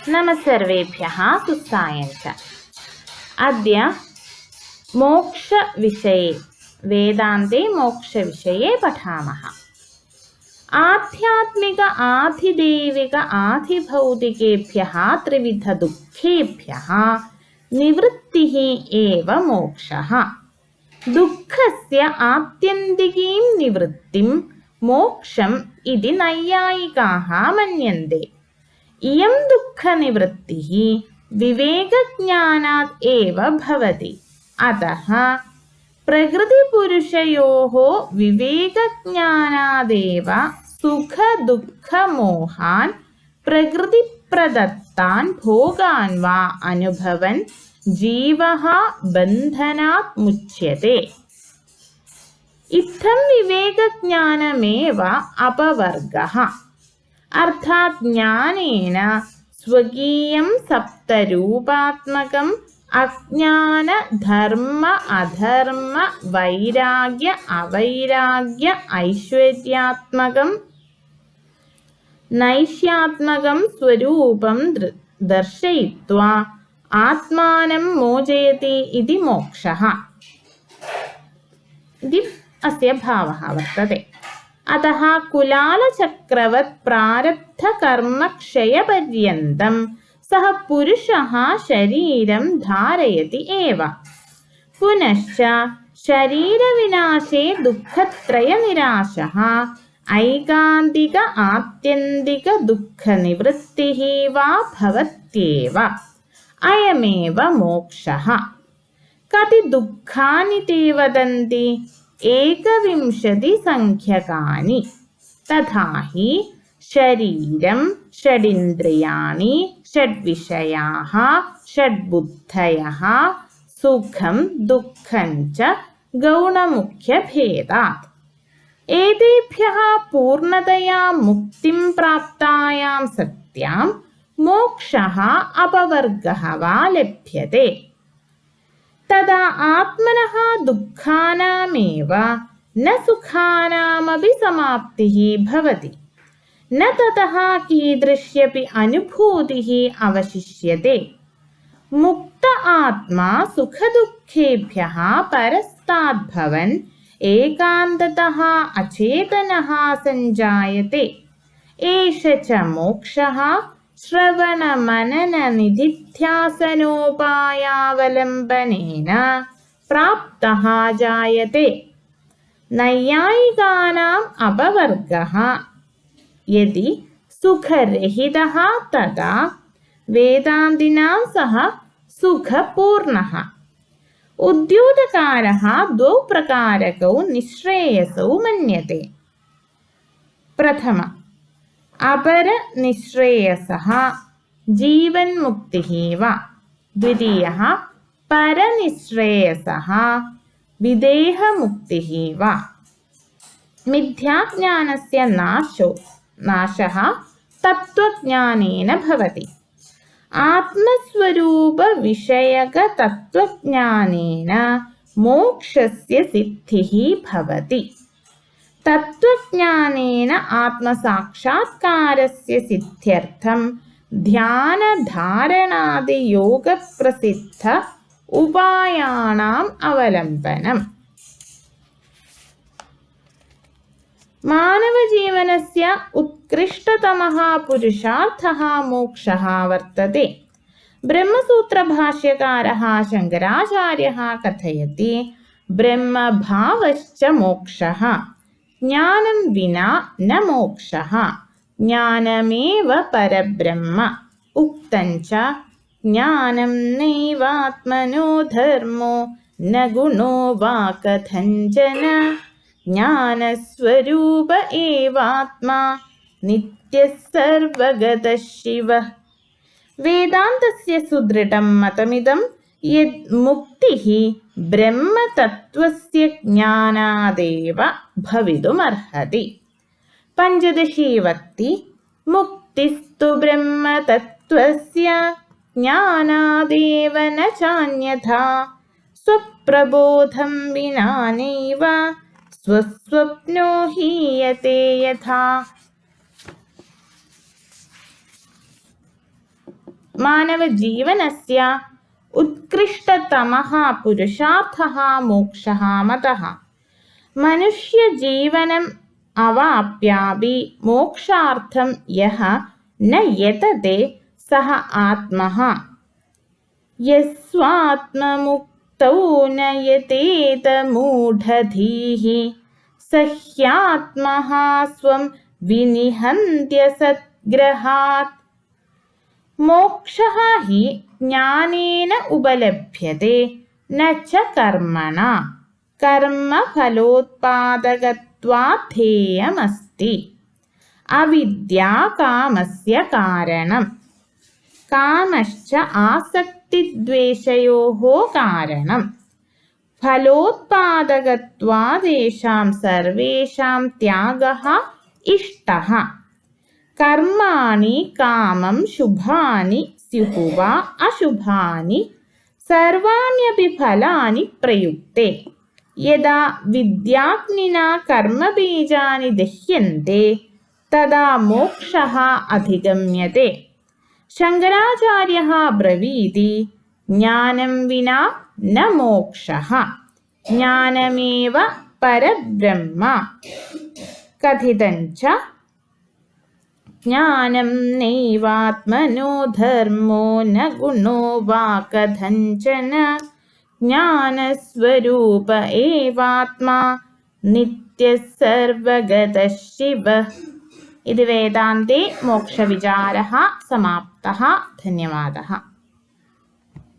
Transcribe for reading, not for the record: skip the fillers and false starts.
नमस्सर्वेभ्यः सुस्सायञ्च। अद्य मोक्षविषये वेदान्ते मोक्षविषये पठामः। आध्यात्मिक आधिदैविक आधिभौतिकेभ्यः त्रिविधदुःखेभ्यः निवृत्तिः एव मोक्षः। दुःखस्य आत्यन्तिकीं निवृत्तिं मोक्षम् इति नैयायिकाः मन्यन्ते। इयं दुःखनिवृत्तिः विवेकज्ञानात् एव भवति। अतः प्रकृतिपुरुषयोः विवेकज्ञानादेव सुखदुःखमोहान् प्रकृतिप्रदत्तान् भोगान् वा अनुभवन् जीवः बन्धनात् मुच्यते। इत्थं विवेकज्ञानमेव अपवर्गः। अर्थात् ज्ञानेन स्वकीयं सप्तरूपात्मकम् अज्ञान धर्म अधर्म वैराग्य अवैराग्य ऐश्वर्यात्मकं नैष्यात्मकं स्वरूपं दर्शयित्वा आत्मानं मोचयति इति मोक्षः इति अस्य भावः वर्तते। अतः कुलालचक्रवत् प्रारब्धकर्मक्षयपर्यन्तं सः पुरुषः शरीरं धारयति एव। पुनश्च शरीरविनाशे दुःखत्रयनिराशः ऐकान्तिक आत्यन्तिक दुःखनिवृत्तिः वा भवत्येव। अयमेव मोक्षः। कति दुःखानि ते वदन्ति? 21 संख्यकानि। तथा हि शरीरं, षडिन्द्रियाणि, षड्विषयाः, षड्बुद्धयः, सुखं दुःखं च गौणमुख्यभेदात्। एतेभ्यः पूर्णतया मुक्तिं प्राप्तायां सत्यां मोक्षः अपवर्गः वा लभ्यते। तदा आत्मनः दुःखानामेव न सुखानामपि समाप्तिः भवति। न ततः कीदृश्यपि अनुभूतिः अवशिष्यते। मुक्त आत्मा सुखदुःखेभ्यः परस्ताद्भवन् एकान्ततः अचेतनः सञ्जायते। एष च मोक्षः श्रवणमनननिधिध्यासनोपायावलम्बनेन प्राप्तः जायते। नैयायिकानाम् अपवर्गः यदि सुखरहितः तदा वेदान्तिनां सः सुखपूर्णः। उद्योतकारः 2 प्रकारकौ निःश्रेयसौ मन्यते। प्रथम अपरनिःश्रेयसः जीवन्मुक्तिः वा। द्वितीयः परनिःश्रेयसः विदेहमुक्तिः वा। मिथ्याज्ञानस्य नाशः तत्त्वज्ञानेन भवति। आत्मस्वरूपविषयकतत्त्वज्ञानेन मोक्षस्य सिद्धिः भवति। तत्त्वज्ञानेन आत्मसाक्षात्कारस्य सिद्ध्यर्थं ध्यानधारणादियोगप्रसिद्ध उपायानाम् अवलम्बनम्। मानवजीवनस्य उत्कृष्टतमः पुरुषार्थः मोक्षः वर्तते। ब्रह्मसूत्रभाष्यकारः शङ्कराचार्यः कथयति, ब्रह्मभावश्च मोक्षः। ज्ञानं विना न मोक्षः। ज्ञानमेव परब्रह्म। उक्तञ्च ज्ञानं नैवात्मनो धर्मो न गुणो वा कथञ्चन। ज्ञानस्वरूप एवात्मा नित्यः सर्वगतः शिवः। वेदान्तस्य सुदृढं मतमिदं यद् मुक्तिः ब्रह्मतत्त्वस्य ज्ञानादेव भवितुमर्हति। पञ्चदशी वक्ति मुक्तिस्तु ब्रह्मतत्त्वस्य ज्ञानादेव न चान्यथा। स्वप्रबोधं विना नैव स्वस्वप्नो हीयते यथा। മാനവജീവനസ്യ ഉത്കൃഷ്ടതമഃ പുരുഷാർത്ഥഃ മോക്ഷഃ മതഃ. മനുഷ്യജീവനം അവാപ്യാപി മോക്ഷാർത്ഥം യഃ ന യതതേ സഹ ആത്മഃ. യസ്വാത്മമുക്തൗ ന യതേത മൂഢധീഃ സഹ്യാത്മഃ സ്വം വിനിഹന്ത്യ സദ്ഗ്രഹാത്. മോക്ഷഃ ഹി ജ്ഞാനേന ഉപലഭ്യത്തെ ന ച കർമ്മണ. കർമ്മഫലോത്പാദകത്വാദ്ധേയമസ്തി. അവിദ്യാ കാമസ്യ കാരണം. കാമശ്ച ആസക്തിദ്വേഷയോഃ കാരണം. ഫലോത്പാദകത്വാദേഷാം സർവേഷാം ത്യാഗഃ ഇഷ്ടഃ. കർമാണി കാമം ശുഭാനി സ്യുഃ വാ അശുഭാനി സർവാണ്യപി ഫലാനി പ്രയുക്തേ. യദാ വിദ്യാഗ്നിനാ കർമ്മബീജാനി ദഹ്യന്തെ തദാ മോക്ഷഃ അധിഗമ്യത്തെ. ശങ്കരാചാര്യഃ ബ്രവീതി ജ്ഞാനം വിനാ ന മോക്ഷഃ ജ്ഞാനമേവ പരബ്രഹ്മ. കഥിതഞ്ച ജ്ഞാനം നൈവാത്മനോ ധർമ്മോ ന ഗുണോ വാ കഥഞ്ചന. ജ്ഞാനസ്വരൂപ ഏവാത്മാ നിത്യഃ സർവഗതഃ ശിവഃ. ഇത് വേദാന്തേ മോക്ഷവിചാരः സമാപ്തः. ധന്യവാദः.